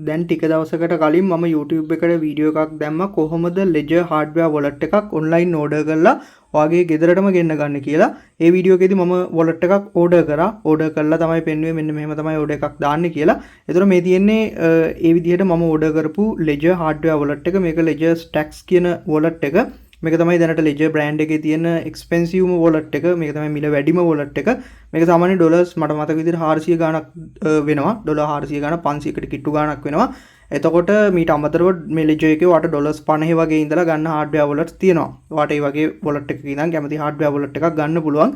දැන් ටික දවසකට කලින් මම YouTube එකට වීඩියෝ එකක් දැම්මා කොහොමද Ledger hardware wallet එකක් online order කරලා ඔයාගේ ගෙදරටම ගෙන්න ගන්න කියලා. ඒ වීඩියෝ එකේදී මම wallet එකක් order කරා. order කරලා තමයි පෙන්වුවේ මෙන්න මෙහෙම තමයි order එකක් දාන්නේ කියලා. ඒතර මේ තියෙන්නේ ඒ විදිහට මම order කරපු Ledger hardware wallet එක. මේක Ledger Stacks කියන wallet එක. මේක තමයි දැනට Ledger brand එකේ තියෙන expensive wallet එක. මේක තමයි මිල වැඩිම wallet එක. මේක සාමාන්‍ය ඩොලර්ස් මට මතක විදිහට 400 ගාණක් වෙනවා. ඩොලර් 400 ගාණක් 500කට කිට්ටු ගාණක් වෙනවා. එතකොට මීට අමතරව මේ Ledger එකේ වාට ඩොලර්ස් 50 වගේ ඉඳලා ගන්න hardware wallets තියෙනවා. වාට ඒ වගේ wallet එකක ඉඳන් කැමති hardware wallet එකක් ගන්න පුළුවන්.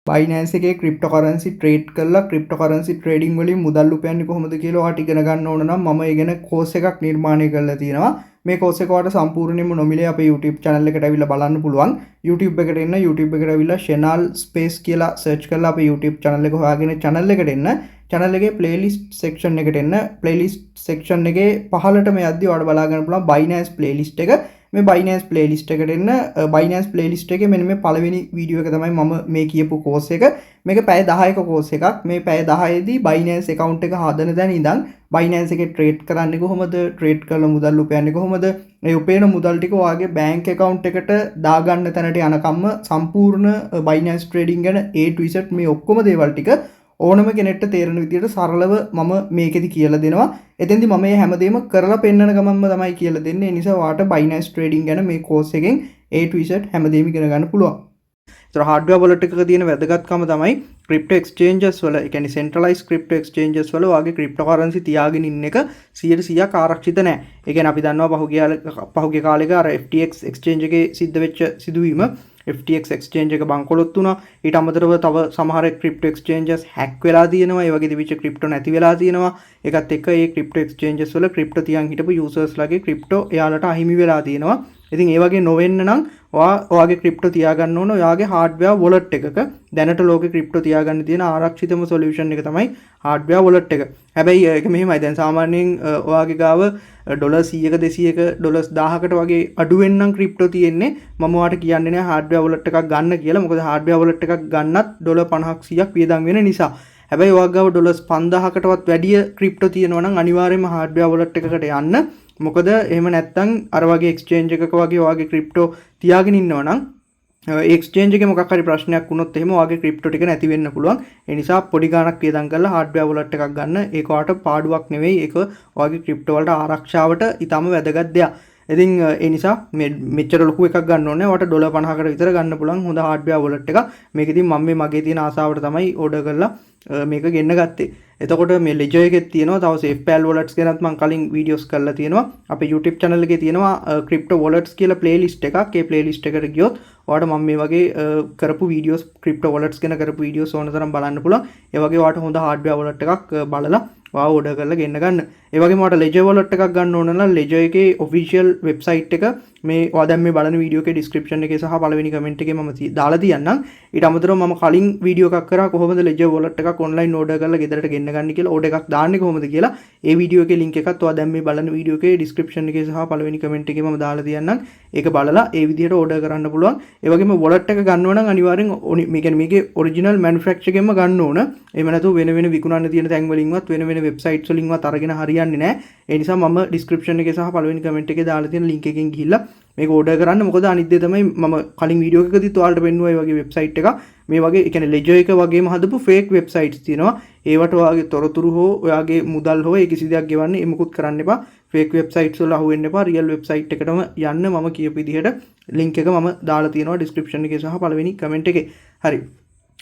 Binance එකේ cryptocurrency trade කරලා cryptocurrency trading වලින් මුදල් උපයන්නේ කොහොමද කියලා ඔයාට ඉගෙන ගන්න ඕන නම් මම ඒ ගැන course එකක් නිර්මාණය කරලා තියෙනවා. මේ course එක ඔයාලට සම්පූර්ණයෙන්ම නොමිලේ අපේ YouTube channel එකට ඇවිල්ලා බලන්න පුළුවන්. YouTube එකට එන්න YouTube එකට ඇවිල්ලා Channel Space කියලා search කරලා අපේ YouTube channel එක හොයාගෙන channel එකට එන්න. channel එකේ playlist section එකට එන්න. playlist section එකේ පහළටම යද්දි ඔයාලට බලා ගන්න පුළුවන් Binance playlist එක. මේ Binance playlist එකට එන්න. Binance playlist එකේ මෙන්න මේ පළවෙනි වීඩියෝ එක තමයි මම මේ කියපු course එක. මේක පැය 10ක course එකක්. මේ පැය 10 දී Binance account එක හදන දැන ඉඳන් Binance එකේ trade කරන්නේ කොහොමද? trade කරලා මුදල් උපයන්නේ කොහොමද? මේ උපයන මුදල් ටික ඔයාගේ bank account එකට දාගන්න තැනට යනකම්ම සම්පූර්ණ Binance trading ගැන A to Z මේ ඔක්කොම දේවල් ටික ඕනම කෙනෙක්ට තේරෙන විදිහට සරලව මම මේකෙදි කියලා දෙනවා. එතෙන්දි මම මේ හැමදේම කරලා පෙන්නන ගමන්ම තමයි කියලා දෙන්නේ. ඒ නිසා ඔයාට Binance trading ගැන මේ course එකෙන් A to Z හැමදේම ඉගෙන ගන්න පුළුවන්. ඒතර hardware wallet එකක තියෙන වැදගත්කම තමයි crypto exchanges වල, ඒ කියන්නේ centralized crypto exchanges වල ඔයාගේ cryptocurrency තියාගෙන ඉන්න එක 100% ආරක්ෂිත නැහැ. ඒ කියන්නේ අපි දන්නවා පහුගිය කාලෙක අර FTX exchange එකේ සිද්ධ වෙච්ච සිදුවීම FTX exchange එක බංකොලොත් වුණා. ඊට අමතරව තව සමහර crypto exchanges hack වෙලා තියෙනවා. ඒ වගේ දිවිච්ච crypto නැති වෙලා තියෙනවා. ඒකත් එක්ක මේ crypto exchanges වල crypto තියන් හිටපු users ලගේ crypto එයාලට අහිමි වෙලා තියෙනවා. ඉතින් ඒ වගේ නොවෙන්න නම් ඔයාගේ crypto තියාගන්න ඕන ඔයාගේ hardware wallet එකක. දැනට ලෝකේ crypto තියාගන්න තියෙන ආරක්ෂිතම solution එක තමයි hardware wallet එක. හැබැයි ඒක මෙහෙමයි. දැන් සාමාන්‍යයෙන් ඔයාගේ ගාව ඩොලර් 100ක 200ක ඩොලර් 1000කට වගේ අඩුවෙන් නම් crypto තියෙන්නේ. මම ඔයාලට කියන්නේ නෑ hardware wallet එකක් ගන්න කියලා. මොකද hardware wallet එකක් ගන්නත් ඩොලර් 50ක් 100ක් වියදම් වෙන නිසා. හැබැයි ඔයාගේ ගාව ඩොලර්ස් 5000කටවත් වැඩිය crypto තියෙනවා නම් අනිවාර්යයෙන්ම hardware wallet එකකට යන්න. මොකද එහෙම නැත්නම් අර වගේ exchange එකක වගේ ඔයාගේ crypto තියාගෙන ඉන්නවා නම් exchange එකේ මොකක් හරි ප්‍රශ්නයක් වුණොත් එහෙම ඔයාගේ crypto ටික නැති වෙන්න පුළුවන්. ඒ නිසා පොඩි ගාණක් වියදම් කරලා hardware wallet එකක් ගන්න. ඒක ඔයාලට පාඩුවක් නෙවෙයි. ඒක ඔයාගේ crypto වලට ආරක්ෂාවට ඊටම වැදගත් දෙයක්. ඉතින් ඒ නිසා මෙච්චර ලොකු එකක් ගන්න ඕනේ. ඔයාලට ඩොලර් 50කට විතර ගන්න පුළුවන් හොඳ hardware wallet එකක්. මේක ඉතින් මම මගේ තියෙන ආසාවට තමයි order කරලා මේක ගෙන්න ගත්තේ. එතකොට මේ Ledger එකේ තියෙනවා තව SafePal wallets ගැනත් මම කලින් වීඩියෝස් කරලා තියෙනවා. අපේ YouTube channel එකේ තියෙනවා crypto wallets කියලා playlist එකක්. ඒ playlist එකට ගියොත් ඔයාලට මම මේ වගේ කරපු වීඩියෝස් crypto wallets ගැන කරපු වීඩියෝස් ඕන තරම් බලන්න පුළුවන්. ඒ වගේ ඔයාලට හොඳ hardware wallet එකක් බලලා ඔයා order කරලා ගෙන්න ගන්න. ඒ වගේම ඔයාලට Ledger wallet එකක් ගන්න ඕන නම් Ledger එකේ official website එක මේ ඔයා දැන් මේ බලන වීඩියෝ එකේ description එකේ සහ පළවෙනි comment එකේ මම දාලා තියන්නම්. ඊට අමතරව මම කලින් වීඩියෝ එකක් කරා කොහොමද Ledger wallet එකක් online order කරලා ගෙදරට ගෙන්න ගන්න කියලා order එකක් දාන්නේ කොහොමද කියලා. ඒ වීඩියෝ එකේ link එකත් ඔයා දැන් මේ බලන වීඩියෝ එකේ description එකේ සහ පළවෙනි comment එකේ මම දාලා තියන්නම්. ඒක බලලා ඒ විදිහට order කරන්න පුළුවන්. ඒ වගේම wallet එක ගන්නව නම් අනිවාර්යෙන් මේ කියන්නේ මේකේ original manufacturer එකෙන්ම ගන්න ඕන. එහෙම නැතුව වෙන වෙන විකුණන්න තියෙන තැන් වලින්වත් වෙන වෙන websites වලින්වත් අරගෙන හරියන්නේ නැහැ. ඒ නිසා මම description එකේ සහ පළවෙනි comment එකේ දාලා තියෙන link එකෙන් ගිහිල්ලා මේක order කරන්න. මොකද අනිත් දේ තමයි මම කලින් වීඩියෝ එකකදීත් ඔයාලට පෙන්නුවා මේ වගේ website එකක්. මේ වගේ ඒ කියන්නේ Ledger එක වගේම හදපු fake websites තියෙනවා. ඒවට ඔයාගේ තොරතුරු හෝ ඔයාගේ මුදල් හෝ ඒ කිසි දෙයක් ගෙවන්න එමුකුත් කරන්න එපා. fake websites වල අහු වෙන්න එපා. real website එකටම යන්න මම කියපු විදිහට link එක මම දාලා තියෙනවා description එකේ සහ පළවෙනි comment එකේ. හරි.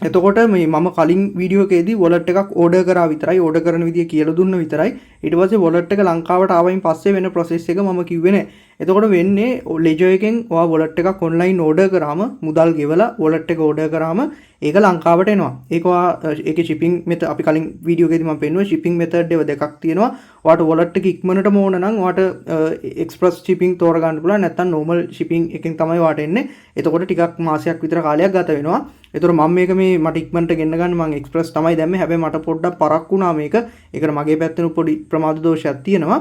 එතකොට මේ මම කලින් වීඩියෝ එකේදී wallet එකක් order කරා විතරයි order කරන විදිය කියලා දුන්න විතරයි. ඊට පස්සේ wallet එක ලංකාවට ආවයින් පස්සේ වෙන process එක මම කිව්වේ නෑ. එතකොට වෙන්නේ Ledger එකෙන් ඔයා wallet එකක් online order කරාම මුදල් ගෙවලා wallet එක order කරාම ඒක ලංකාවට එනවා. ඒක ඔයා ඒකේ shipping method අපි කලින් වීඩියෝ එකේදී මම පෙන්නුවා shipping method එක දෙකක් තියෙනවා. ඔයාට wallet එක ඉක්මනටම ඕන නම් ඔයාට express shipping තෝරගන්න පුළුවන්. නැත්නම් normal shipping එකෙන් තමයි ඔයාට එන්නේ. එතකොට ටිකක් මාසයක් විතර කාලයක් ගත වෙනවා. එතකොට මම මේක මේ මට ඉක්මනට ගෙන්න ගන්න මම express තමයි දැම්මේ. හැබැයි මට පොඩ්ඩක් පරක් වුණා මේක. ඒකට මගේ පැත්තෙන් පොඩි ප්‍රමාද දෝෂයක් තියෙනවා.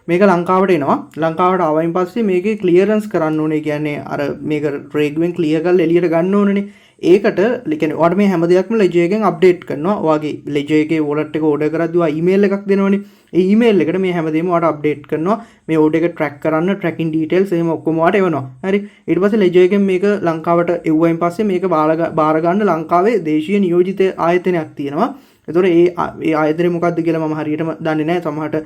මේක ලංකාවට එනවා. ලංකාවට ආවයින් පස්සේ මේකේ ක්ලියරන්ස් කරන්න ඕනේ. කියන්නේ අර මේක රේගුවෙන් ක්ලියර් කරලා එළියට ගන්න ඕනනේ. ඒකට කියන්නේ ඔයාලට මේ හැම දෙයක්ම ledger එකෙන් අප්ඩේට් කරනවා. ඔයාගේ ledger එකේ wallet එක order කරද්දී ඔයා email එකක් දෙනවනේ. ඒ email එකට මේ හැමදේම ඔයාලට අප්ඩේට් කරනවා. මේ order එක track කරන්න tracking details එහෙම ඔක්කොම ඔයාලට එවනවා. හරි. ඊට පස්සේ ledger එකෙන් මේක ලංකාවට එවුවයින් පස්සේ මේක බාර ගන්න ලංකාවේ දේශීය නියෝජිත ආයතනයක් තියෙනවා. එතකොට ඒ ආයතනය මොකක්ද කියලා මම හරියටම දන්නේ නැහැ. සමහරට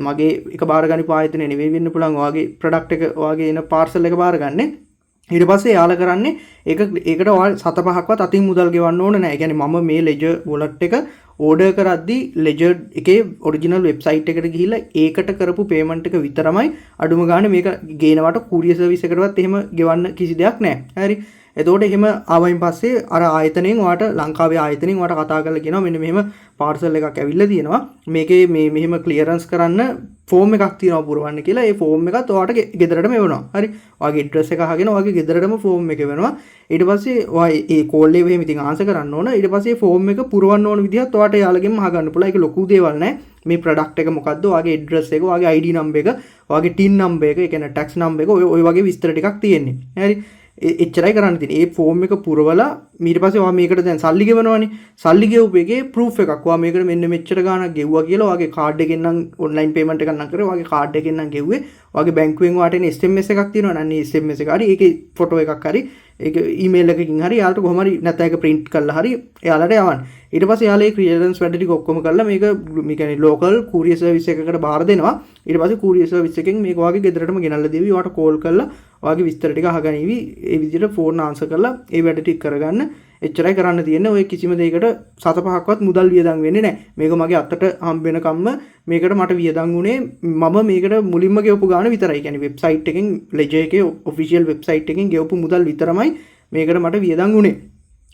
මගේ එක බාර ගනිපු ආයතනය නෙවෙයි වෙන්න පුළුවන්. ඔයාගේ ප්‍රොඩක්ට් එක ඔයාගේ එන පාර්සල් එක බාර ගන්න. ඊට පස්සේ යාලා කරන්නේ ඒකට ඔයාලා 7-5ක්වත් අතින් මුදල් ගෙවන්න ඕන නැහැ. ඒ කියන්නේ මම මේ ledger wallet එක ඕඩර් කරද්දී ledger එකේ ඔරිජිනල් වෙබ්සයිට් එකට ගිහිල්ලා ඒකට කරපු පේමන්ට් එක විතරමයි අඩුම ගානේ මේක ගේනවට courier service එකකටවත් එහෙම ගෙවන්න කිසි දෙයක් නැහැ. හරි. එතකොට එහෙම ආවයින් පස්සේ අර ආයතනයෙන් ඔයාට ලංකාවේ ආයතනයෙන් ඔයාට කතා කරලා කියනවා මෙන්න මෙහෙම පාර්සල් එකක් ඇවිල්ලා තියෙනවා. මේකේ මේ මෙහෙම ක්ලියරන්ස් කරන්න ෆෝම් එකක් තියෙනවා පුරවන්න කියලා. ඒ ෆෝම් එකත් ඔයාට ගෙදරටම එවනවා. හරි. ඔයාගේ ඇඩ්‍රස් එක අහගෙන ඔයාගේ ගෙදරටම ෆෝම් එක එවනවා. ඊට පස්සේ ඔයා ඒ කෝල් එක එහෙම ඉතින් ආන්සර් කරන්න ඕන. ඊට පස්සේ ෆෝම් එක පුරවන්න ඕන විදිහත් ඔයාට යාළගෙන්ම අහගන්න පුළුවන්. ඒක ලොකු දේවල් නෑ. මේ ප්‍රොඩක්ට් එක මොකද්ද? ඔයාගේ ඇඩ්‍රස් එක, ඔයාගේ ID නම්බර් එක, ඔයාගේ TIN නම්බර් එක, ඒ කියන්නේ ටැක්ස් නම්බර් එක ඔය වගේ විස්තර ටිකක් තියෙන්නේ. හරි. එච්චරයි කරන්න තියෙන්නේ. ඒ ෆෝම් එක පුරවලා ඊට පස්සේ ඔයා මේකට දැන් සල්ලි ගෙවනවනේ. සල්ලි ගෙවපු එකේ ප්‍රූෆ් එකක් ඔයා මේකට මෙන්න මෙච්චර ගාණක් ගෙව්වා කියලා ඔයාගේ කාඩ් එකෙන් නම් ඔන්ලයින් පේමන්ට් එකක් නම් කරේ ඔයාගේ කාඩ් එකෙන් නම් ගෙව්වේ. ඔයාගේ බැංකුවෙන් ඔයාට එන SMS එකක් තියෙනවා නම් SMS එක හරි ඒකේ ෆොටෝ එකක් හරි ඒක ඊමේල් එකකින් හරි යාලට කොහොම හරි නැත්නම් ඒක print කරලා හරි එයාලට යවන්න. ඊට පස්සේ යාලා ඒ ක්ලියරන්ස් වැඩ ටික ඔක්කොම කරලා මේක මේ කියන්නේ local courier service එකකට බාර දෙනවා. ඊට පස්සේ courier service එකෙන් මේක ඔයාගේ ගෙදරටම ගෙනල්ලා දෙවි. ඔයාට කෝල් කරලා ඔයාගේ විස්තර ටික අහගනිවි. ඒ විදිහට ෆෝන් ආන්සර් කරලා ඒ වැඩ ටික කරගන්න. එච්චරයි කරන්න තියෙන්නේ. ඔය කිසිම දෙයකට 7-5ක්වත් මුදල් වියදම් වෙන්නේ නැහැ. මේක මගේ අතට හම්බ වෙනකම්ම මේකට මට වියදම් වුණේ මම මේකට මුලින්ම ගෙවපු ගාණ විතරයි. කියන්නේ වෙබ්සයිට් එකෙන් ledger එකේ official වෙබ්සයිට් එකෙන් ගෙවපු මුදල් විතරමයි මේකට මට වියදම් වුණේ.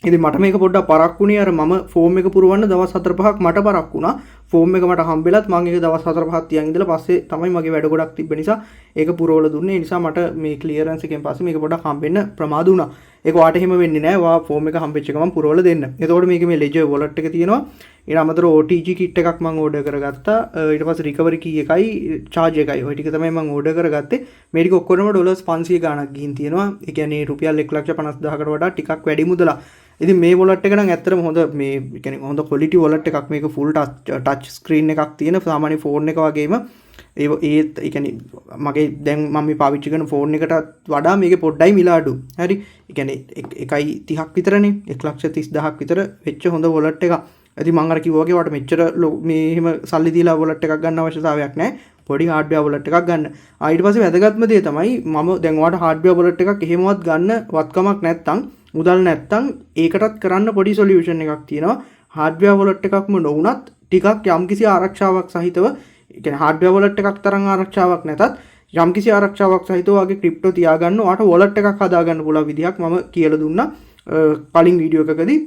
ඉතින් මට මේක පොඩ්ඩක් පරක් වුණේ අර මම ෆෝම් එක පුරවන්න දවස් 4-5ක් මට පරක් වුණා. ෆෝම් එක මට හම්බෙලත් මම ඒක දවස් 4-5ක් තියන් ඉඳලා පස්සේ තමයි මගේ වැඩ ගොඩක් තිබ්බ නිසා ඒක පුරවලා දුන්නේ. ඒ නිසා මට මේ ක්ලියරන්ස් එකෙන් පස්සේ මේක පොඩ්ඩක් හම්බෙන්න ප්‍රමාද වුණා. ඒක වාට එහෙම වෙන්නේ නැහැ. වා ෆෝම් එක හම්බෙච්ච ගමන් පුරවලා දෙන්න. එතකොට මේකේ මේ ledger wallet එක තියෙනවා. ඊට අමතරව OTG kit එකක් මම ඕඩර් කරගත්තා. ඊට පස්සේ recovery key එකයි charge එකයි. ওই ටික තමයි මම ඕඩර් කරගත්තේ. මේ ටික ඔක්කොම $500 ගාණක් ගිහින් තියෙනවා. ඒ කියන්නේ රුපියල් 1,50,000කට වඩා ටිකක් වැඩි මුදලක්. ඉතින් මේ wallet එක නම් ඇත්තටම හොඳ මේ කියන්නේ හොඳ quality wallet එකක්. මේක full touch screen එකක් තියෙන සාමාන්‍ය phone එක වගේම ඒ කියන්නේ මගේ දැන් මම මේ පාවිච්චි කරන phone එකටත් වඩා මේකේ පොඩ්ඩයි මිල අඩු. හරි. ඒ කියන්නේ 1.30ක් විතරනේ. 1,30,000ක් විතර වෙච්ච හොඳ wallet එකක්. ඉතින් මම අර කිව්වා වගේ වට මෙච්චර මේ එහෙම සල්ලි දීලා wallet එකක් ගන්න අවශ්‍යතාවයක් නැහැ. පොඩි hardware wallet එකක් ගන්න. ඊට පස්සේ වැදගත්ම දේ තමයි මම දැන් ඔයාලට hardware wallet එකක් එහෙමවත් ගන්න වත්කමක් නැත්තම් මුදල් නැත්තම් ඒකටත් කරන්න පොඩි solution එකක් තියෙනවා. hardware wallet එකක්ම නොවුනත් ටිකක් යම්කිසි ආරක්ෂාවක් සහිතව ඒ කියන්නේ hardware wallet එකක් තරම් ආරක්ෂාවක් නැතත් යම්කිසි ආරක්ෂාවක් සහිතව වගේ crypto තියාගන්න ඔයාට wallet එකක් හදාගන්න පුළුවන් විදිහක් මම කියලා දුන්නා කලින් වීඩියෝ එකකදී.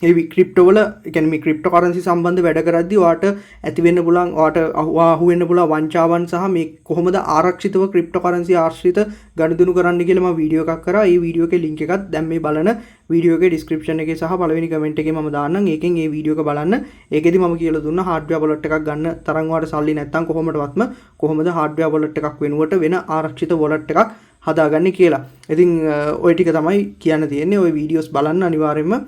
ඒ ක්‍රිප්ටෝ වල කියන්නේ මේ ක්‍රිප්ටෝ කරන්සි සම්බන්ධ වැඩ කරද්දී ඔයාට ඇති වෙන්න පුළුවන් ඔයාට අහු වෙන්න පුළුවන් වංචාවන් සහ මේ කොහොමද ආරක්ෂිතව ක්‍රිප්ටෝ කරන්සි ආශ්‍රිත ගනුදෙනු කරන්න කියලා මම වීඩියෝ එකක් කරා. ඒ වීඩියෝ එකේ link එකත් දැන් මේ බලන වීඩියෝ එකේ description එකේ සහ පළවෙනි comment එකේ මම දාන්නම්. ඒකෙන් මේ වීඩියෝ එක බලන්න. ඒකෙදි මම කියලා දුන්නා hardware wallet එකක් ගන්න තරම් ඔයාට සල්ලි නැත්තම් කොහොමද hardware wallet එකක් වෙනුවට වෙන ආරක්ෂිත wallet එකක් හදාගන්නේ කියලා. ඉතින් ওই ටික තමයි කියන්න තියෙන්නේ. ওই වීඩියෝස් බලන්න අනිවාර්යයෙන්ම.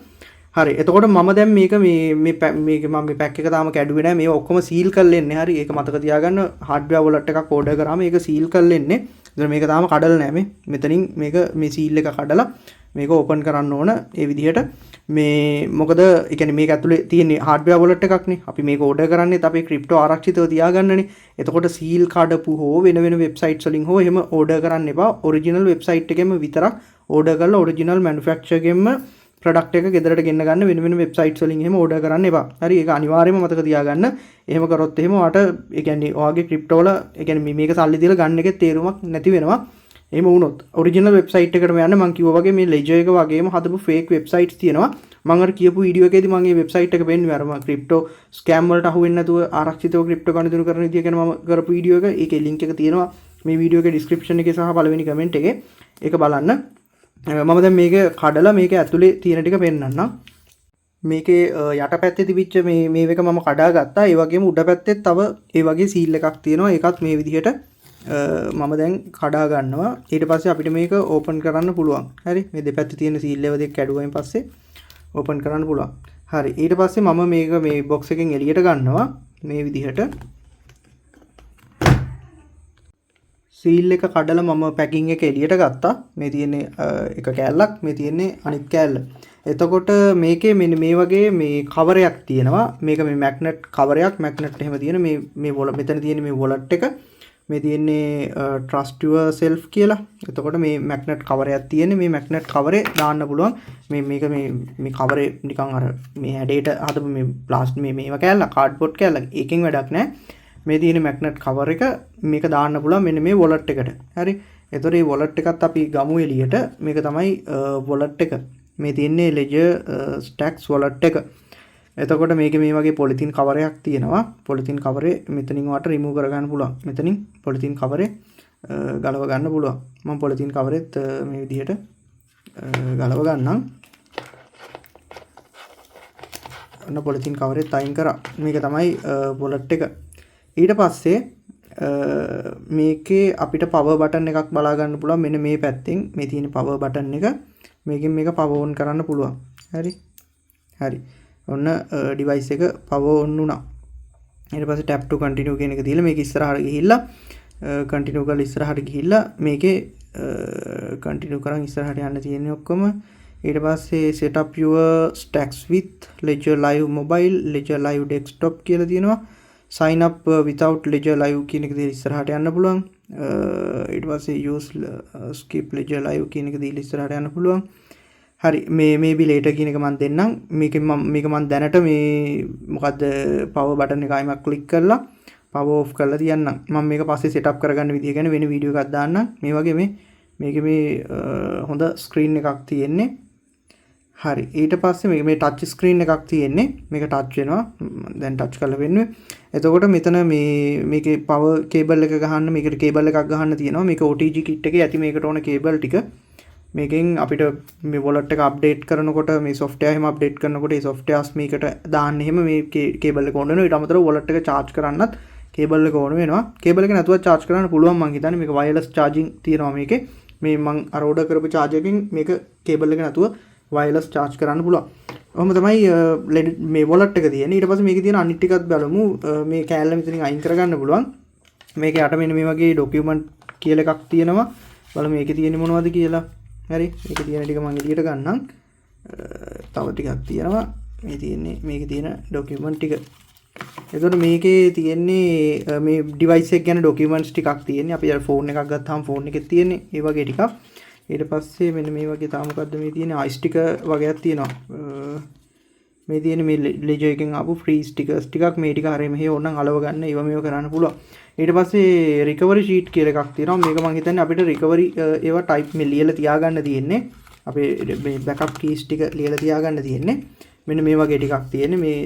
හරි. එතකොට මම දැන් මේක මේ මම මේ පැක් එක තාම කැඩුවේ නැහැ. මේක ඔක්කොම සීල් කරලා ඉන්නේ. හරි. ඒක මතක තියාගන්න. hardware wallet එකක් ඕඩර් කරාම ඒක සීල් කරලා ඉන්නේ. ඉතින් මේක තාම කඩලා නැහැ මේ. මෙතනින් මේක මේ සීල් එක කඩලා මේක ඕපන් කරන්න ඕන. ඒ විදිහට මේ මොකද ඒ කියන්නේ මේක ඇතුලේ තියෙන hardware wallet එකක්නේ. අපි මේක ඕඩර් කරන්නේත් අපේ ක්‍රිප්ටෝ ආරක්ෂිතව තියාගන්නනේ. එතකොට සීල් කඩපු හෝ වෙන වෙබ්සයිට්ස් වලින් හෝ එහෙම ඕඩර් කරන්න එපා. ඔරිජිනල් වෙබ්සයිට් එකෙම විතරක් ඕඩර් කරලා ඔරිජිනල් මැනුෆැක්චරර් ගෙම ප්‍රොඩක්ට් එක ගෙදරට ගෙන්න ගන්න වෙන වෙබ්සයිට්ස් වලින් එහෙම ඕඩර් කරන්න එපා. හරි. ඒක අනිවාර්යයෙන්ම මතක තියාගන්න. එහෙම කරොත් එහෙම ඔයාට ඒ කියන්නේ ඔයාගේ ක්‍රිප්ටෝ වල ඒ කියන්නේ මේක සල්ලි දීලා ගන්න එකේ තේරුමක් නැති වෙනවා. එහෙම වුණොත් ඔරිජිනල් වෙබ්සයිට් එකටම යන්න. මම කිව්වා වගේ මේ ledger එක වගේම හදපු fake websites තියෙනවා. මම අර කියපු වීඩියෝ එකේදී මම මේ වෙබ්සයිට් එක පෙන්නුවේ අර මම ක්‍රිප්ටෝ ස්කෑම් වලට අහු වෙන්නේ නැතුව ආරක්ෂිතව ක්‍රිප්ටෝ ගනුදෙනු කරන විදිය ගැන මම කරපු වීඩියෝ එක. ඒකේ link එක තියෙනවා මේ වීඩියෝ එකේ description එකේ සහ පළවෙනි comment එකේ. ඒක බලන්න. මම දැන් මේක කඩලා මේක ඇතුලේ තියෙන ටික පෙන්නන්නම්. මේකේ යට පැත්තේ තිබිච්ච මේ එක මම කඩා ගත්තා. ඒ වගේම උඩ පැත්තේ තව ඒ වගේ සීල් එකක් තියෙනවා. ඒකත් මේ විදිහට මම දැන් කඩා ගන්නවා. ඊට පස්සේ අපිට මේක ඕපන් කරන්න පුළුවන්. හරි. මේ දෙපැත්තේ තියෙන සීල් එක දෙක කැඩුවයින් පස්සේ ඕපන් කරන්න පුළුවන්. හරි. ඊට පස්සේ මම මේක මේ බොක්ස් එකෙන් එළියට ගන්නවා මේ විදිහට. සීල් එක කඩලා මම පැකින් එක එළියට ගත්තා. මේ තියෙන්නේ එක කෑල්ලක්, මේ තියෙන්නේ අනිත් කෑල්ල. එතකොට මේකේ මෙන්න මේ වගේ මේ කවරයක් තියෙනවා. මේක මේ මැග්නට් කවරයක්. මැග්නට් එහෙම තියෙන මේ මෙතන තියෙන මේ වොලට් එක. මේ තියෙන්නේ trust yourself කියලා. එතකොට මේ මැග්නට් කවරයක් තියෙන්නේ. මේ මැග්නට් කවරේ දාන්න පුළුවන්. මේක මේ කවරේ නිකන් අර මේ හැඩයට හදපු මේ ප්ලාස්ටික් මේවා කෑල්ල කාඩ්බෝඩ් කෑල්ල. ඒකෙන් වැඩක් නැහැ. මේ තියෙන මැග්නට් කවර් එක මේක දාන්න පුළුවන් මෙන්න මේ වොලට් එකට. හරි. එතකොට මේ වොලට් එකත් අපි ගමු එළියට. මේක තමයි වොලට් එක. මේ තියෙන්නේ Ledger Stacks වොලට් එක. එතකොට මේකේ මේ වගේ පොලිතින් කවරයක් තියෙනවා. පොලිතින් කවරේ මෙතනින් වට රිමූව් කරගන්න පුළුවන්. මෙතනින් පොලිතින් කවරේ ගලව ගන්න පුළුවන්. මම පොලිතින් කවරෙත් මේ විදිහට ගලව ගන්නම්. ඔන්න පොලිතින් කවරෙත් අයින් කරා. මේක තමයි වොලට් එක. ඊට පස්සේ මේකේ අපිට පවර් බටන් එකක් බලා ගන්න පුළුවන්. මෙන්න මේ පැත්තෙන් මේ තියෙන පවර් බටන් එක මේකෙන් මේක පවර් ඔන් කරන්න පුළුවන්. හරි. හරි. ඔන්න ඩිවයිස් එක පවර් ඔන් වුණා. ඊට පස්සේ tap to continue කියන එක දීලා මේක ඉස්සරහට ගිහිල්ලා continue කරලා ඉස්සරහට ගිහිල්ලා මේකේ continue කරන් ඉස්සරහට යන්න තියෙන්නේ ඔක්කොම. ඊට පස්සේ set up your stacks with Ledger Live Mobile, Ledger Live Desktop කියලා තියෙනවා. sign up without Ledger Live කියන එක දීලා ඉස්සරහට යන්න පුළුවන්. ඊට පස්සේ use skip Ledger Live කියන එක දීලා ඉස්සරහට යන්න පුළුවන්. හරි. මේ බි later කියන එක මම දෙන්නම්. මේක මම දැනට මේ මොකද්ද power button එක අයිමක් click කරලා power off කරලා තියන්නම්. මම මේක පස්සේ setup කරගන්න විදිය ගැන වෙන වීඩියෝ එකක් දාන්නම්. මේ වගේ මේකේ මේ හොඳ screen එකක් තියෙන්නේ. හරි. ඊට පස්සේ මේ touch screen එකක් තියෙන්නේ. මේක touch වෙනවා. දැන් touch කරලා වෙන්නේ. එතකොට මෙතන මේකේ power cable එක ගහන්න මේකට cable එකක් ගහන්න තියෙනවා. මේක OTG kit එකේ ඇති මේකට ඕන cable ටික. මේකෙන් අපිට මේ wallet එක අප්ඩේට් කරනකොට මේ software එහෙම අප්ඩේට් කරනකොට මේ softwares මේකට දාන්න එහෙම මේ cable එක ඕන වෙනවා. ඊට අමතරව wallet එක charge කරන්නත් cable එක ඕන වෙනවා. cable එක නැතුව charge කරන්න පුළුවන් මං හිතන්නේ. මේක wireless charging තියෙනවා මේකේ. මේ මං අර order කරපු charger එකෙන් මේක cable එක නැතුව wireless charge කරන්න පුළුවන්. ඔහොම තමයි මේ wallet එක තියෙන්නේ. ඊට පස්සේ මේකේ තියෙන අනිත් ටිකත් බලමු. මේ කෑල්ල මෙතනින් අයින් කරගන්න පුළුවන්. මේකේ යට මෙන්න මේ වගේ document කියලා එකක් තියෙනවා. බලමු මේකේ තියෙන්නේ මොනවද කියලා. හරි. මේකේ තියෙන ටික මම එළියට ගන්නම්. තව ටිකක් තියෙනවා. මේකේ තියෙන document ටික. එතකොට මේකේ තියෙන්නේ මේ device එක ගැන documents ටිකක් තියෙන්නේ. අපි අර phone එකක් ගත්තාම phone එකේ තියෙන්නේ ඒ වගේ ටිකක්. ඊට පස්සේ මෙන්න මේ වගේ තා මොකද්ද මේ තියෙන ice sticker වගේක් තියෙනවා. මේ තියෙන මේ Ledger එකෙන් ආපු free stickers ටිකක් මේ ටික හරිය මෙහෙ ඕනනම් අලව ගන්න ඒව මේව කරන්න පුළුවන්. ඊට පස්සේ recovery sheet කියලා එකක් තියෙනවා. මේක මම හිතන්නේ අපිට recovery ඒවා type මේ ලියලා තියාගන්න තියෙන්නේ. අපේ මේ backup keys ටික ලියලා තියාගන්න තියෙන්නේ. මෙන්න මේ වගේ ටිකක් තියෙන්නේ.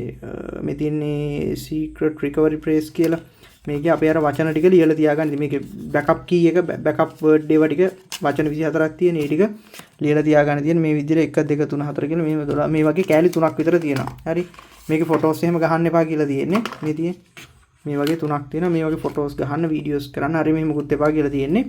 මේ තියෙන්නේ secret recovery phrase කියලා. මේකේ අපේ අර වචන ටික ලියලා තියාගන්න. මේකේ backup key එක backup word ඒවා ටික වචන 24ක් තියෙන. ඒ ටික ලියලා තියාගන්න තියෙන. මේ විදිහට 1 2 3 4 කියලා මේ වගේ කෑලි 3ක් විතර තියෙනවා. හරි. මේකේ photos එහෙම ගහන්න එපා කියලා තියෙන්නේ. මේ වගේ 3ක් තියෙනවා. මේ වගේ photos ගහන්න videos කරන්න හරි මෙහෙම මුකුත් එපා කියලා තියෙන්නේ.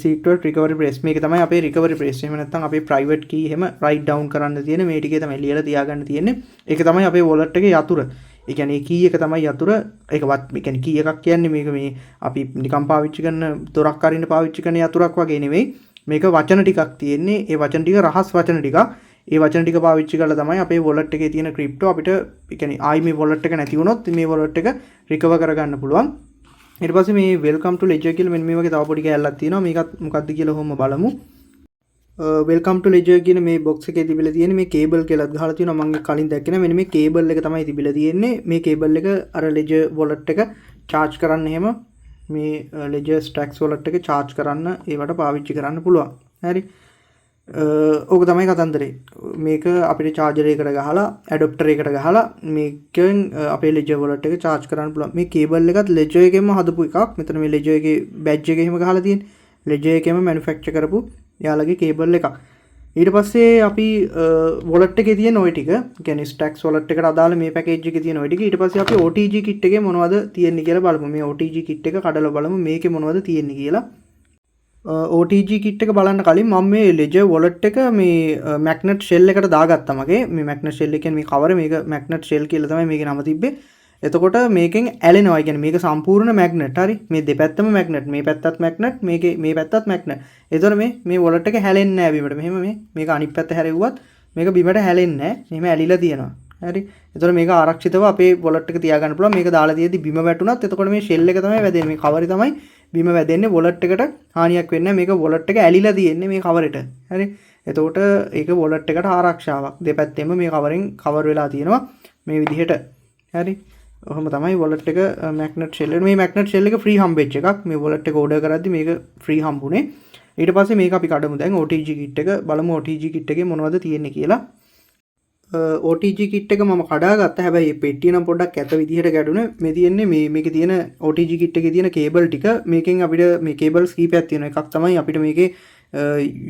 secret recovery phrase මේක තමයි අපේ recovery phrase. එහෙම නැත්නම් අපේ private key එහෙම write down කරන්න තියෙන මේ ටිකේ තමයි ලියලා තියාගන්න තියෙන්නේ. ඒක තමයි අපේ wallet එකේ යතුර. ඒ කියන්නේ key එක තමයි යතුර. ඒකවත් ඒ කියන්නේ key එකක් කියන්නේ මේක මේ අපි නිකන් පාවිච්චි කරන දොරක් අරින්න පාවිච්චි කරන යතුරක් වගේ නෙවෙයි. මේක වචන ටිකක් තියෙන්නේ. ඒ වචන ටික රහස් වචන ටිකක්. ඒ වචන ටික පාවිච්චි කරලා තමයි අපේ wallet එකේ තියෙන crypto අපිට ඒ කියන්නේ ආයි මේ wallet එක නැති වුණොත් මේ wallet එක recover කරගන්න පුළුවන්. ඊට පස්සේ මේ welcome to ledger කියලා මෙන්න මේ වගේ තව පොඩි කෑල්ලක් තියෙනවා. මේකත් මොකක්ද කියලා ඔහොම බලමු. welcome to ledger කියන මේ box එකේ තිබිලා තියෙන මේ cable කියලාත් ගහලා තියෙනවා. මම කලින් දැක්කේ නෑ. මෙන්න මේ cable එක තමයි තිබිලා තියෙන්නේ. මේ cable එක අර ledger wallet එක charge කරන්න එහෙම මේ ledger stacks wallet එක charge කරන්න ඒවට පාවිච්චි කරන්න පුළුවන්. හරි. ඕක තමයි කතන්දරේ. මේක අපිට charger එකකට ගහලා adapter එකකට ගහලා මේකෙන් අපේ ledger wallet එක charge කරන්න පුළුවන්. මේ cable එකත් ledger එකෙන්ම හදපු එකක්. මෙතන මේ ledger එකේ badge එක එහෙම ගහලා තියෙන්නේ. ledger එකේම manufacture කරපු යාළගේ cable එකක්. ඊට පස්සේ අපි wallet එකේ තියෙන ওই ටික කියන්නේ Stacks wallet එකට අදාළ මේ package එකේ තියෙන ওই ටික ඊට පස්සේ අපි OTG kit එකේ මොනවද තියෙන්නේ කියලා බලමු. මේ OTG kit එක කඩලා බලමු මේකේ මොනවද තියෙන්නේ කියලා. OTG kit එක බලන්න කලින් මම මේ Ledger wallet එක මේ magnet shell එකට දාගත්තා මගේ. මේ magnet shell කියන්නේ මේ cover මේක magnet shell කියලා තමයි මේකේ නම තිබ්බේ. එතකොට මේකෙන් ඇලෙනවා. ඒ කියන්නේ මේක සම්පූර්ණ magnet. හරි. මේ දෙපැත්තම magnet. මේ පැත්තත් magnet, මේ පැත්තත් magnet. එතකොට මේ wallet එක හැලෙන්නේ නැහැ බිමට. මෙහෙම මේක අනිත් පැත්ත හැරෙව්වත් මේක බිමට හැලෙන්නේ නැහැ. මෙහෙම ඇලිලා තියෙනවා. හරි. එතකොට මේක ආරක්ෂිතව අපේ wallet එක තියාගන්න පුළුවන්. මේක දාලා තියෙද්දි බිම වැටුණත් එතකොට මේ shell එක තමයි වැදෙන්නේ. මේ cover තමයි බිම වැදෙන්නේ. wallet එකට හානියක් වෙන්නේ නැහැ. මේක wallet එක ඇලිලා තියෙන්නේ මේ cover එකට. හරි. එතකොට ඒක wallet එකට ආරක්ෂාවක්. දෙපැත්තෙම මේ coverෙන් cover වෙලා තියෙනවා මේ විදිහට. හරි. ඔහොම තමයි wallet එක magnet shell එක. මේ magnet shell එක free හම්බෙච්ච එකක්. මේ wallet එක order කරද්දි මේක free හම්බුනේ. ඊට පස්සේ මේක අපි කඩමු දැන් OTG kit එක. බලමු OTG kit එකේ මොනවද තියෙන්නේ කියලා. OTG kit එක මම කඩාගත්තා. හැබැයි මේ පෙට්ටිය නම් පොඩ්ඩක් ඇත විදිහට ගැඩුනේ. මේ තියෙන්නේ මේකේ තියෙන OTG kit එකේ තියෙන cable ටික. මේකෙන් අපිට මේ cables කීපයක් තියෙනවා. එකක් තමයි අපිට මේකේ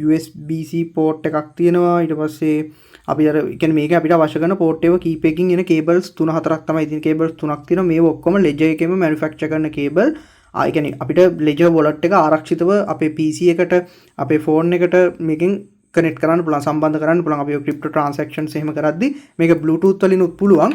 USB-C port එකක් තියෙනවා. ඊට පස්සේ අපි අර කියන්නේ මේක අපිට අවශ්‍ය කරන port එක කීපයකින් එන cables 3-4ක් තමයි තියෙන. cables 3ක් තියෙනවා. මේ ඔක්කොම Ledger එකේම manufacture කරන cable. ඒ කියන්නේ අපිට Ledger wallet එක ආරක්ෂිතව අපේ PC එකට අපේ phone එකට මේකෙන් connect කරන්න පුළුවන්, සම්බන්ධ කරන්න පුළුවන්. අපි crypto transactions එහෙම කරද්දි මේක Bluetooth වලින් උත් පුළුවන්.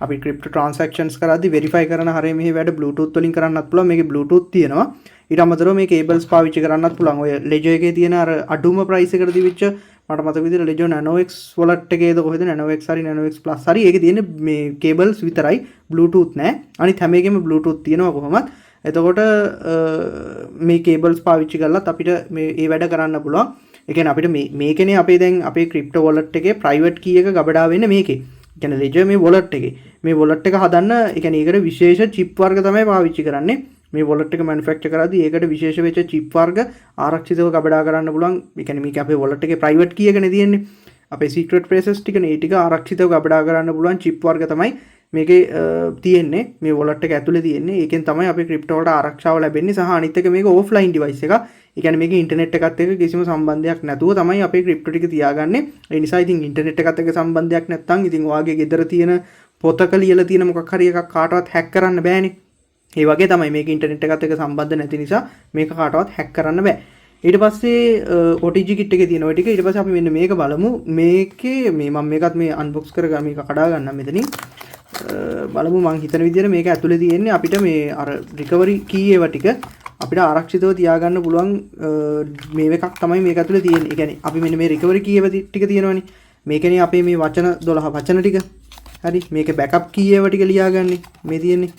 අපි crypto transactions කරද්දි verify කරන හැරේ මෙහි වැඩ Bluetooth වලින් කරන්නත් පුළුවන්. මේකේ Bluetooth තියෙනවා. ඊට අමතරව මේ cables පාවිච්චි කරන්නත් පුළුවන්. ඔය Ledger එකේ තියෙන අර අඩුම price එකට දිවිච්ච මට මතක විදිහට Ledger NanoX wallet එකේද කොහෙද NanoX හරි NanoX Plus හරි ඒකේ තියෙන්නේ මේ cables විතරයි, Bluetooth නෑ. අනිත් හැම එකෙම Bluetooth තියෙනවා කොහොමත්. එතකොට මේ cables පාවිච්චි කරලත් අපිට මේ වැඩ කරන්න පුළුවන්. ඒ කියන්නේ අපිට මේකනේ අපේ දැන් අපේ crypto wallet එකේ private key එක ගබඩා වෙන්නේ මේකේ. ඒ කියන්නේ Ledger මේ wallet එකේ. මේ wallet එක හදන්න ඒ කියන්නේ ඒකට විශේෂ chip වර්ග තමයි පාවිච්චි කරන්නේ. මේ wallet එක manufacture කරද්දී ඒකට විශේෂ වෙච්ච chip වර්ග ආරක්ෂිතව ගබඩා කරන්න පුළුවන්. ඒ කියන්නේ මේක අපේ wallet එකේ private key එකනේ තියෙන්නේ. අපේ secret phrases ටිකනේ ඒ ටික ආරක්ෂිතව ගබඩා කරන්න පුළුවන් chip වර්ග තමයි මේකේ තියෙන්නේ. මේ wallet එක ඇතුලේ තියෙන්නේ. ඒකෙන් තමයි අපේ crypto වලට ආරක්ෂාව ලැබෙන්නේ. සහ අනිත් එක මේක offline device එකක්. ඒ කියන්නේ මේක ඉන්ටර්නෙට් එකත් එක්ක කිසිම සම්බන්ධයක් නැතුව තමයි අපේ crypto ටික තියාගන්නේ. ඒ නිසා ඉතින් ඉන්ටර්නෙට් එකත් එක්ක සම්බන්ධයක් නැත්නම් ඉතින් ඔයාගේ ගෙදර තියෙන පොතක ලියලා තියෙන මොකක් හරි එකක් කාටවත් hack කරන්න බෑනේ. ඒ වගේ තමයි මේක ඉන්ටර්නෙට් එකත් එක්ක සම්බන්ධ නැති නිසා මේක කාටවත් hack කරන්න බෑ. ඊට පස්සේ OTG kit එකේ තියෙන ওই ටික ඊට පස්සේ අපි මෙන්න මේක බලමු. මේකේ මේ මම මේකත් මේ unbox කරගන්න මේක කඩා ගන්නම් මෙතනින්. බලමු මං හිතන විදිහට මේක ඇතුලේ තියෙන්නේ අපිට මේ අර recovery key ඒවා ටික අපිට ආරක්ෂිතව තියාගන්න පුළුවන් මේ එකක් තමයි මේක ඇතුලේ තියෙන්නේ. ඒ කියන්නේ අපි මෙන්න මේ recovery key ඒවා ටික තියෙනවනේ. මේකනේ අපේ මේ වචන 12 වචන ටික. හරි මේකේ backup key ඒවා ටික ලියාගන්නේ. මේ තියෙන්නේ.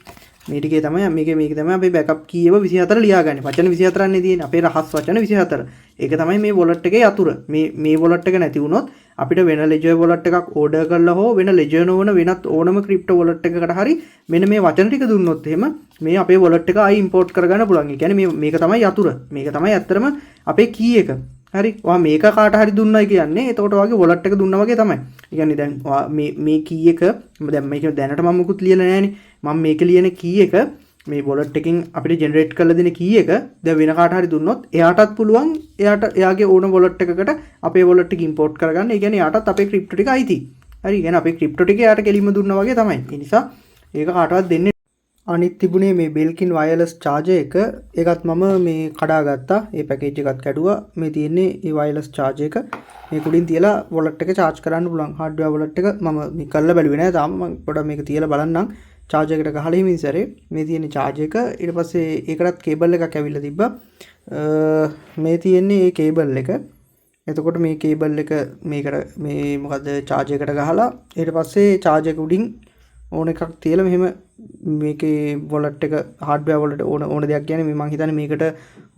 මේ ටිකේ තමයි මේක තමයි අපේ backup key ඒවා 24 ලියාගන්නේ. වචන 24 නේ තියෙන්නේ. අපේ රහස් වචන 24. ඒක තමයි මේ wallet එකේ යතුර. මේ wallet එක නැති වුණොත් අපිට වෙන Ledger wallet එකක් order කරලා හෝ වෙන Ledger නොවන වෙනත් ඕනම crypto wallet එකකට හරි මෙන්න මේ වචන ටික දුන්නොත් එහෙම මේ අපේ wallet එක ආයි import කරගන්න පුළුවන්. ඒ කියන්නේ මේක තමයි යතුර. මේක තමයි ඇත්තටම අපේ key එක. හරි. ඔයා මේක කාට හරි දුන්නයි කියන්නේ එතකොට ඔයාගේ wallet එක දුන්නා වගේ තමයි. ඒ කියන්නේ දැන් ඔයා මේ key එක දැන් මේක දැනට මම මුකුත් ලියලා නැහැනේ. මම මේක ලියන key එක මේ wallet එකකින් අපිට generate කරලා දෙන key එක දැන් වෙන කාට හරි දුන්නොත් එයාටත් පුළුවන් එයාගේ ඕන wallet එකකට අපේ wallet එක import කරගන්න. ඒ කියන්නේ එයාටත් අපේ crypto ටික අයිති. හරි. ඒ කියන්නේ අපේ crypto ටික එයාට කෙලින්ම දුන්නා වගේ තමයි. ඒ නිසා ඒක කාටවත් දෙන්නේ අනිත් තිබුණේ මේ Belkin wireless charger එක. ඒකත් මම මේ කඩාගත්තා. ඒ package එකත් කැඩුවා. මේ තියෙන්නේ මේ wireless charger එක. මේක උඩින් තියලා wallet එක charge කරන්න පුළුවන්. hardware wallet එක මම මේ කරලා බැලුවේ නෑ තාම. මම පොඩ්ඩක් මේක තියලා බලන්නම්. charger එකට ගහලා හිමින් සැරේ මේ තියෙන charger එක. ඊට පස්සේ ඒකටත් cable එකක් ඇවිල්ලා තිබ්බා. මේ තියෙන්නේ ඒ cable එක. එතකොට මේ cable එක මේකට මේ මොකද්ද charger එකට ගහලා ඊට පස්සේ charger එක උඩින් ඕන එකක් තියලා මෙහෙම මේකේ wallet එක hardware wallet ඕන දෙයක් කියන්නේ මේ මං හිතන්නේ මේකට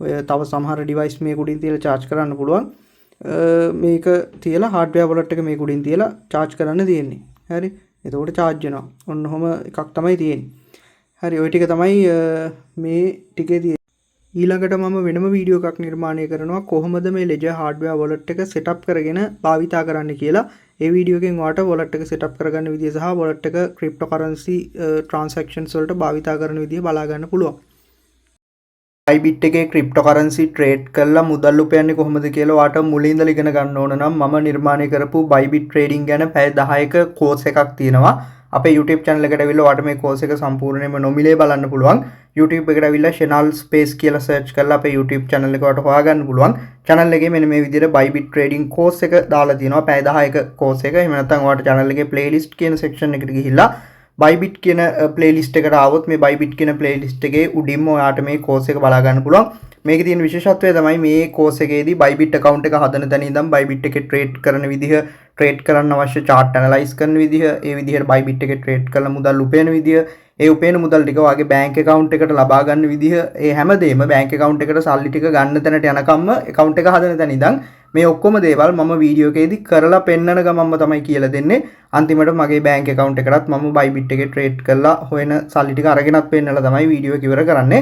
ඔය තව සමහර device මේක උඩින් තියලා charge කරන්න පුළුවන්. මේක තියලා hardware wallet එක මේක උඩින් තියලා charge කරන්න තියෙන්නේ. හරි. එතකොට charge වෙනවා. ඔන්න ඔහම එකක් තමයි තියෙන්නේ. හරි. ওই ටික තමයි මේ ටිකේ තියෙන්නේ. ඊළඟට මම වෙනම වීඩියෝ එකක් නිර්මාණය කරනවා කොහොමද මේ Ledger hardware wallet එක setup කරගෙන භාවිතා කරන්න කියලා. ඒ වීඩියෝ එකෙන් ඔයාලට wallet එක setup කරගන්න විදිය සහ wallet එක cryptocurrency transactions වලට භාවිතා කරන විදිය බලා ගන්න පුළුවන්. Bybit එකේ ක්‍රිප්ටෝකරන්සි ට්‍රේඩ් කරලා මුදල් උපයන්නේ කොහොමද කියලා ඔයාට මුලින් ඉඳලා ඉගෙන ගන්න ඕන නම් මම නිර්මාණය කරපු Bybit trading ගැන පැය 10ක කෝස් එකක් තියෙනවා. අපේ YouTube channel එකට ඇවිල්ලා ඔයාට මේ කෝස් එක සම්පූර්ණයෙන්ම නොමිලේ බලන්න පුළුවන්. YouTube එකට ඇවිල්ලා Channel Space කියලා search කරලා අපේ YouTube channel එක ඔයාට හොයාගන්න පුළුවන්. channel එකේ මෙන්න මේ විදිහට Bybit trading course එක දාලා තියෙනවා. පැය 10ක course එක. එහෙම නැත්නම් ඔයාට channel එකේ playlist කියන section එකට ගිහිල්ලා Bybit කියන playlist එකට ආවොත් මේ Bybit කියන playlist එකේ උඩින්ම ඔයාට මේ course එක බලා ගන්න පුළුවන්. මේකේ තියෙන විශේෂත්වය තමයි මේ course එකේදී Bybit account එක හදන තැන ඉඳන් Bybit එකේ trade කරන විදිහ, trade කරන්න අවශ්‍ය chart analyze කරන විදිහ, ඒ විදිහට Bybit එකේ trade කරලා මුදල් උපයන විදිහ, ඒ උපයන මුදල් ටික ඔයාගේ bank account එකට ලබා ගන්න විදිහ, ඒ හැමදේම bank account එකට සල්ලි ටික ගන්න තැනට යනකම්ම account එක හදන තැන ඉඳන් මේ ඔක්කොම දේවල් මම වීඩියෝ එකේදී කරලා පෙන්නන ගමන්ම තමයි කියලා දෙන්නේ. අන්තිමට මගේ bank account එකටත් මම Bybit එකේ trade කරලා හොයන සල්ලි ටික අරගෙනත් පෙන්නලා තමයි වීඩියෝ එක ඉවර කරන්නේ.